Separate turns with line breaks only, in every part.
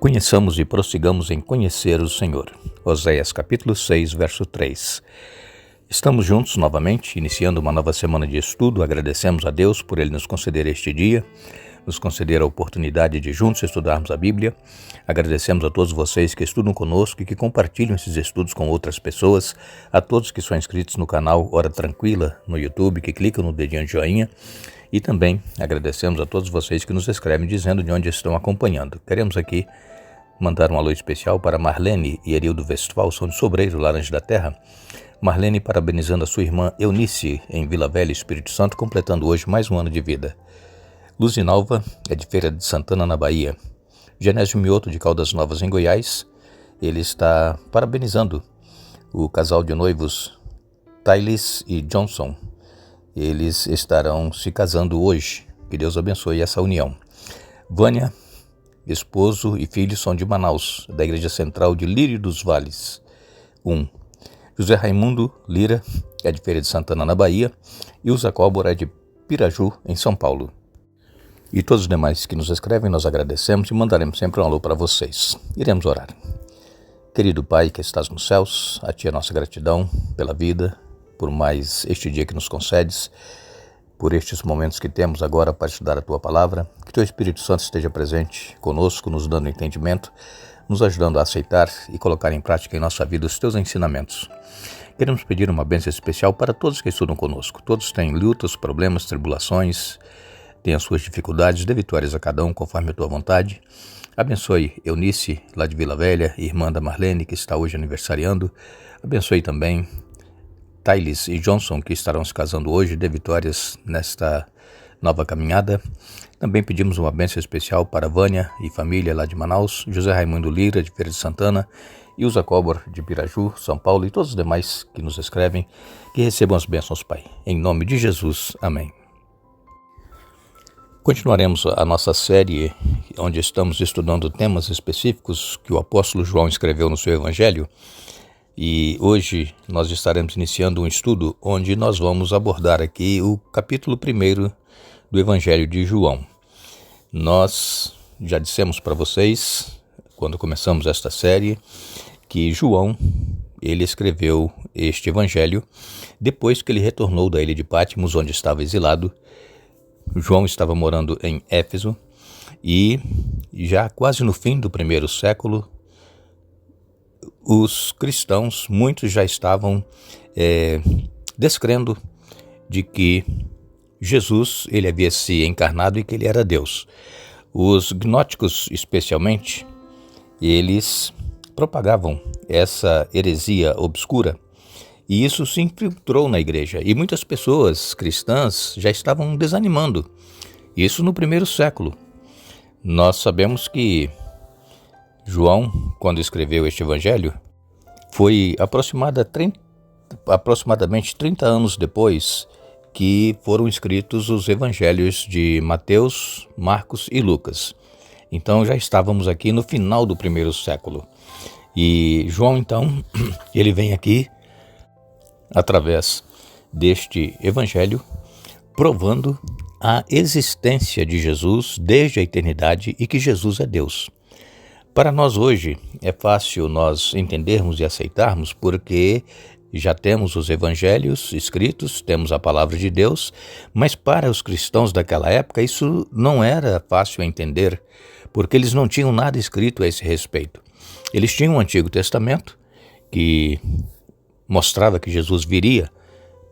Conheçamos e prossigamos em conhecer o Senhor. Oséias capítulo 6, verso 3. Estamos juntos novamente, iniciando uma nova semana de estudo. Agradecemos a Deus por Ele nos conceder este dia, nos conceder a oportunidade de juntos estudarmos a Bíblia. Agradecemos a todos vocês que estudam conosco e que compartilham esses estudos com outras pessoas, a todos que são inscritos no canal Hora Tranquila no YouTube, que clicam no dedinho de joinha. E também agradecemos a todos vocês que nos escrevem dizendo de onde estão acompanhando. Queremos aqui mandar um alô especial para Marlene e Erildo Westphal, são de Sobreiro, Laranja da Terra. Marlene parabenizando a sua irmã Eunice, em Vila Velha, Espírito Santo, completando hoje mais um ano de vida. Luzinalva é de Feira de Santana, na Bahia. Genésio Mioto, de Caldas Novas, em Goiás. Ele está parabenizando o casal de noivos Thailis e Johnson. Eles estarão se casando hoje. Que Deus abençoe essa união. Vânia, esposo e filhos são de Manaus, da Igreja Central de Lírio dos Vales. 1. José Raimundo Lira é de Feira de Santana, na Bahia. E o Zacóbor é de Piraju, em São Paulo. E todos os demais que nos escrevem, nós agradecemos e mandaremos sempre um alô para vocês. Iremos orar. Querido Pai que estás nos céus, a Ti a nossa gratidão pela vida, por mais este dia que nos concedes, por estes momentos que temos agora para estudar a Tua Palavra, que Teu Espírito Santo esteja presente conosco, nos dando entendimento, nos ajudando a aceitar e colocar em prática em nossa vida os Teus ensinamentos. Queremos pedir uma bênção especial para todos que estudam conosco. Todos têm lutas, problemas, tribulações, têm as suas dificuldades, dê vitórias a cada um conforme a Tua vontade. Abençoe Eunice, lá de Vila Velha, irmã da Marlene, que está hoje aniversariando. Abençoe também Thailis e Johnson, que estarão se casando hoje, dê vitórias nesta nova caminhada. Também pedimos uma bênção especial para Vânia e família lá de Manaus, José Raimundo Lira, de Feira de Santana, e o Zacóbor, de Piraju, São Paulo, e todos os demais que nos escrevem, que recebam as bênçãos, Pai. Em nome de Jesus, amém. Continuaremos a nossa série, onde estamos estudando temas específicos que o apóstolo João escreveu no seu Evangelho. E hoje nós estaremos iniciando um estudo onde nós vamos abordar aqui o capítulo 1 do Evangelho de João. Nós já dissemos para vocês, quando começamos esta série, que João, ele escreveu este Evangelho depois que ele retornou da ilha de Patmos, onde estava exilado. João estava morando em Éfeso e já quase no fim do primeiro século, os cristãos, muitos já estavam descrendo de que Jesus ele havia se encarnado e que ele era Deus. Os gnósticos, especialmente, eles propagavam essa heresia obscura e isso se infiltrou na igreja. E muitas pessoas cristãs já estavam desanimando. Isso no primeiro século. Nós sabemos que João, quando escreveu este evangelho, foi aproximadamente 30 anos depois que foram escritos os evangelhos de Mateus, Marcos e Lucas. Então já estávamos aqui no final do primeiro século. E João, então, ele vem aqui, através deste evangelho, provando a existência de Jesus desde a eternidade e que Jesus é Deus. Para nós hoje é fácil nós entendermos e aceitarmos porque já temos os evangelhos escritos, temos a palavra de Deus, mas para os cristãos daquela época isso não era fácil entender, porque eles não tinham nada escrito a esse respeito. Eles tinham o Antigo Testamento, que mostrava que Jesus viria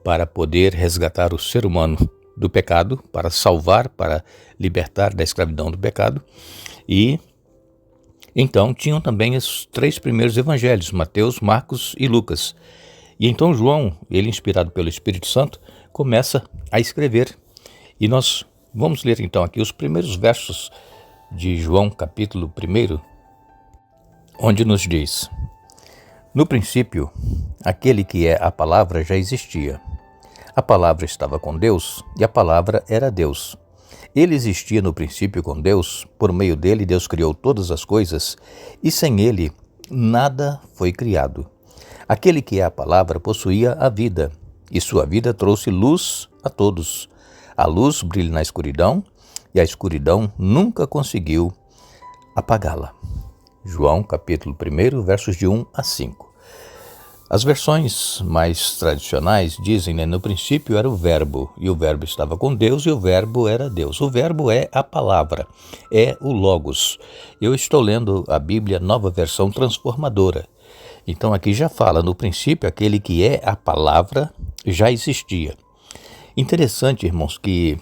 para poder resgatar o ser humano do pecado, para salvar, para libertar da escravidão do pecado, e então tinham também os 3 primeiros evangelhos, Mateus, Marcos e Lucas. E então João, ele inspirado pelo Espírito Santo, começa a escrever. E nós vamos ler então aqui os primeiros versos de João, capítulo 1, onde nos diz: No princípio, aquele que é a palavra já existia. A palavra estava com Deus e a palavra era Deus. Ele existia no princípio com Deus, por meio dele Deus criou todas as coisas, e sem ele nada foi criado. Aquele que é a palavra possuía a vida, e sua vida trouxe luz a todos. A luz brilha na escuridão, e a escuridão nunca conseguiu apagá-la. João capítulo 1, versos de 1 a 5. As versões mais tradicionais dizem, no princípio era o verbo, e o verbo estava com Deus, e o verbo era Deus. O verbo é a palavra, é o Logos. Eu estou lendo a Bíblia, nova versão transformadora. Então aqui já fala, no princípio, aquele que é a palavra já existia. Interessante, irmãos, que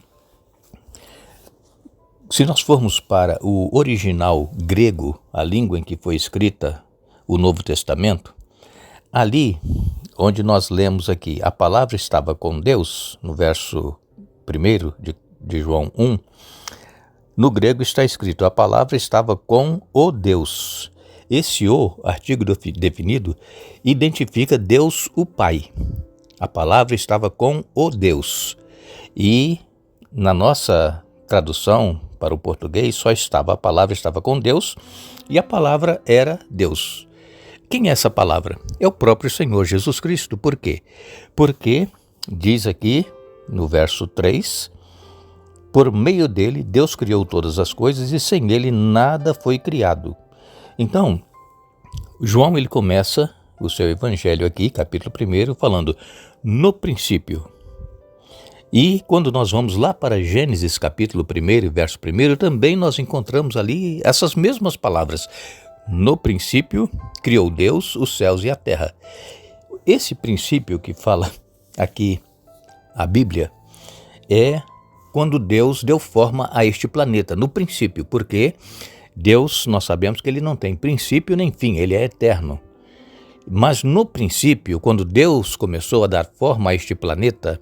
se nós formos para o original grego, a língua em que foi escrita o Novo Testamento, ali onde nós lemos aqui, a palavra estava com Deus, no verso 1 de João 1, no grego está escrito, a palavra estava com o Deus. Esse o, artigo definido, identifica Deus o Pai. A palavra estava com o Deus. E na nossa tradução para o português, a palavra estava com Deus e a palavra era Deus. Quem é essa palavra? É o próprio Senhor Jesus Cristo. Por quê? Porque, diz aqui no verso 3, por meio dele Deus criou todas as coisas e sem ele nada foi criado. Então, João ele começa o seu evangelho aqui, capítulo 1, falando no princípio. E quando nós vamos lá para Gênesis capítulo 1, verso 1, também nós encontramos ali essas mesmas palavras. No princípio, criou Deus os céus e a terra. Esse princípio que fala aqui a Bíblia é quando Deus deu forma a este planeta, no princípio, porque Deus, nós sabemos que ele não tem princípio nem fim, ele é eterno. Mas no princípio, quando Deus começou a dar forma a este planeta,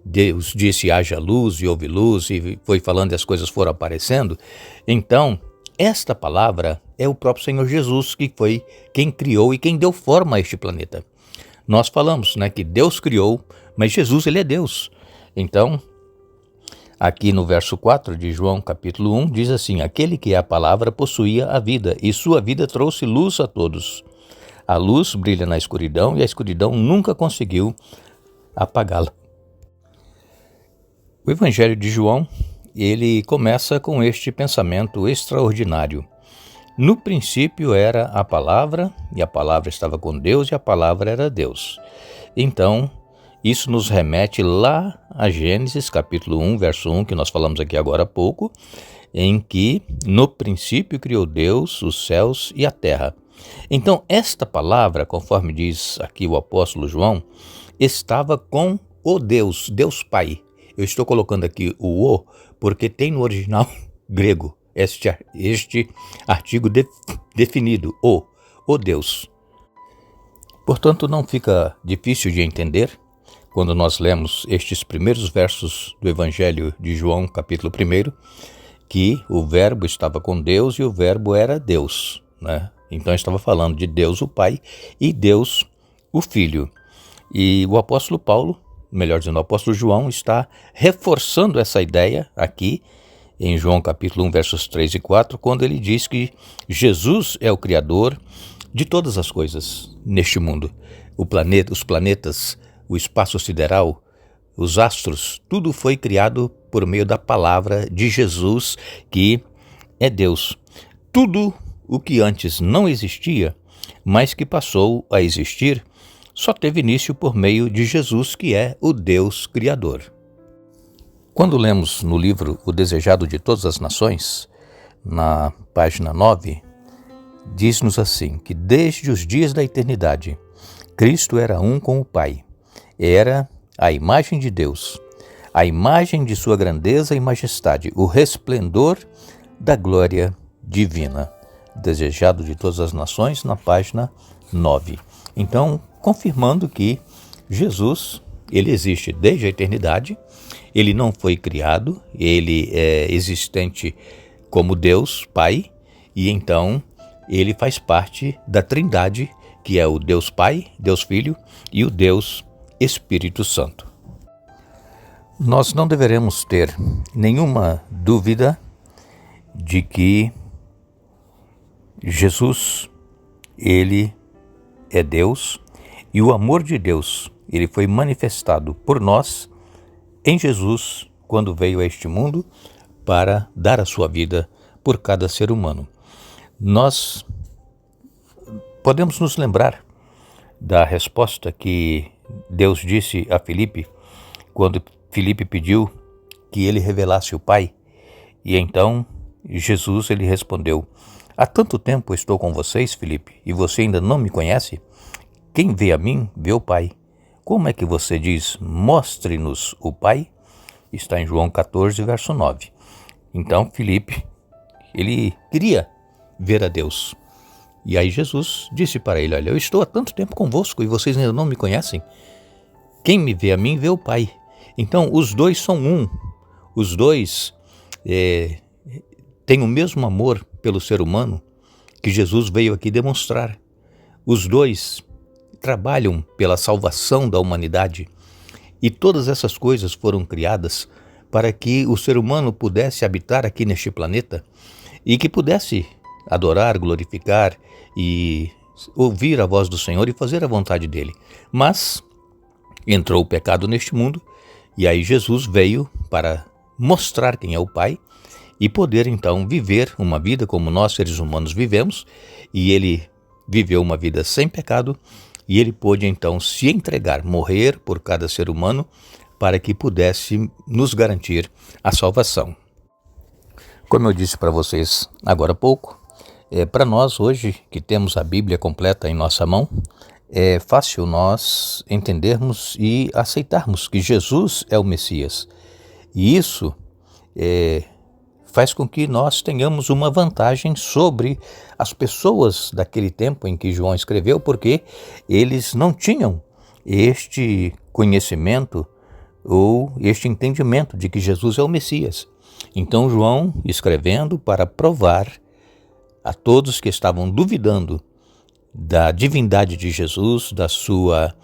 Deus disse haja luz e houve luz e foi falando e as coisas foram aparecendo, então esta palavra é o próprio Senhor Jesus, que foi quem criou e quem deu forma a este planeta. Nós falamos, que Deus criou, mas Jesus, ele é Deus. Então, aqui no verso 4 de João, capítulo 1, diz assim, aquele que é a palavra possuía a vida, e sua vida trouxe luz a todos. A luz brilha na escuridão, e a escuridão nunca conseguiu apagá-la. O Evangelho de João, ele começa com este pensamento extraordinário. No princípio era a palavra, e a palavra estava com Deus, e a palavra era Deus. Então, isso nos remete lá a Gênesis, capítulo 1, verso 1, que nós falamos aqui agora há pouco, em que no princípio criou Deus os céus e a terra. Então, esta palavra, conforme diz aqui o apóstolo João, estava com o Deus, Deus Pai. Eu estou colocando aqui o porque tem no original grego este artigo definido, o Deus. Portanto, não fica difícil de entender quando nós lemos estes primeiros versos do Evangelho de João, capítulo 1, que o verbo estava com Deus e o verbo era Deus, Então estava falando de Deus o Pai e Deus o Filho. E o apóstolo Paulo, melhor dizendo, o apóstolo João está reforçando essa ideia aqui em João capítulo 1, versos 3 e 4, quando ele diz que Jesus é o Criador de todas as coisas neste mundo. Os planetas, o espaço sideral, os astros, tudo foi criado por meio da palavra de Jesus, que é Deus. Tudo o que antes não existia, mas que passou a existir, só teve início por meio de Jesus, que é o Deus Criador. Quando lemos no livro O Desejado de Todas as Nações, na página 9, diz-nos assim, que desde os dias da eternidade, Cristo era um com o Pai. Era a imagem de Deus, a imagem de sua grandeza e majestade, o resplendor da glória divina. Desejado de Todas as Nações, na página 9. Então, confirmando que Jesus, ele existe desde a eternidade, ele não foi criado, ele é existente como Deus Pai, e então ele faz parte da Trindade, que é o Deus Pai, Deus Filho e o Deus Espírito Santo. Nós não deveremos ter nenhuma dúvida de que Jesus, ele é Deus, e o amor de Deus, ele foi manifestado por nós em Jesus, quando veio a este mundo para dar a sua vida por cada ser humano. Nós Podemos nos lembrar da resposta que Deus disse a Filipe quando Filipe pediu que ele revelasse o Pai. E então Jesus ele respondeu: há tanto tempo estou com vocês, Filipe, e você ainda não me conhece? Quem vê a mim, vê o Pai. Como é que você diz, mostre-nos o Pai? Está em João 14, verso 9. Então Filipe, ele queria ver a Deus. E aí Jesus disse para ele: olha, eu estou há tanto tempo convosco e vocês ainda não me conhecem. Quem me vê a mim, vê o Pai. Então os dois são um. Os dois têm o mesmo amor pelo ser humano que Jesus veio aqui demonstrar. Os dois trabalham pela salvação da humanidade. E todas essas coisas foram criadas para que o ser humano pudesse habitar aqui neste planeta e que pudesse adorar, glorificar e ouvir a voz do Senhor e fazer a vontade dele. Mas entrou o pecado neste mundo e aí Jesus veio para mostrar quem é o Pai e poder então viver uma vida como nós seres humanos vivemos, e ele viveu uma vida sem pecado e ele pôde então se entregar, morrer por cada ser humano para que pudesse nos garantir a salvação. Como eu disse para vocês agora há pouco, para nós hoje que temos a Bíblia completa em nossa mão, é fácil nós entendermos e aceitarmos que Jesus é o Messias. E isso faz com que nós tenhamos uma vantagem sobre as pessoas daquele tempo em que João escreveu, porque eles não tinham este conhecimento ou este entendimento de que Jesus é o Messias. Então João, escrevendo para provar a todos que estavam duvidando da divindade de Jesus, da sua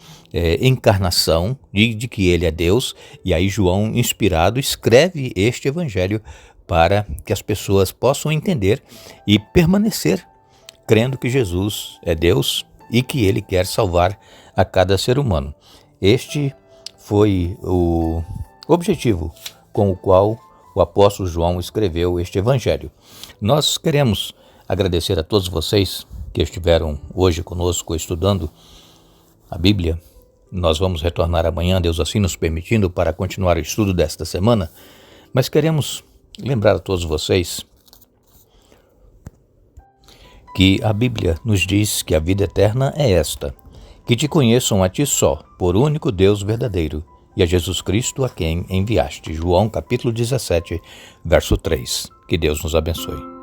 encarnação, de que ele é Deus, e aí João, inspirado, escreve este evangelho para que as pessoas possam entender e permanecer crendo que Jesus é Deus e que ele quer salvar a cada ser humano. Este foi o objetivo com o qual o apóstolo João escreveu este evangelho. Nós queremos agradecer a todos vocês que estiveram hoje conosco estudando a Bíblia. Nós vamos retornar amanhã, Deus assim nos permitindo, para continuar o estudo desta semana, mas queremos lembrar a todos vocês que a Bíblia nos diz que a vida eterna é esta: que te conheçam a ti só, por único Deus verdadeiro, e a Jesus Cristo a quem enviaste. João capítulo 17, verso 3. Que Deus nos abençoe.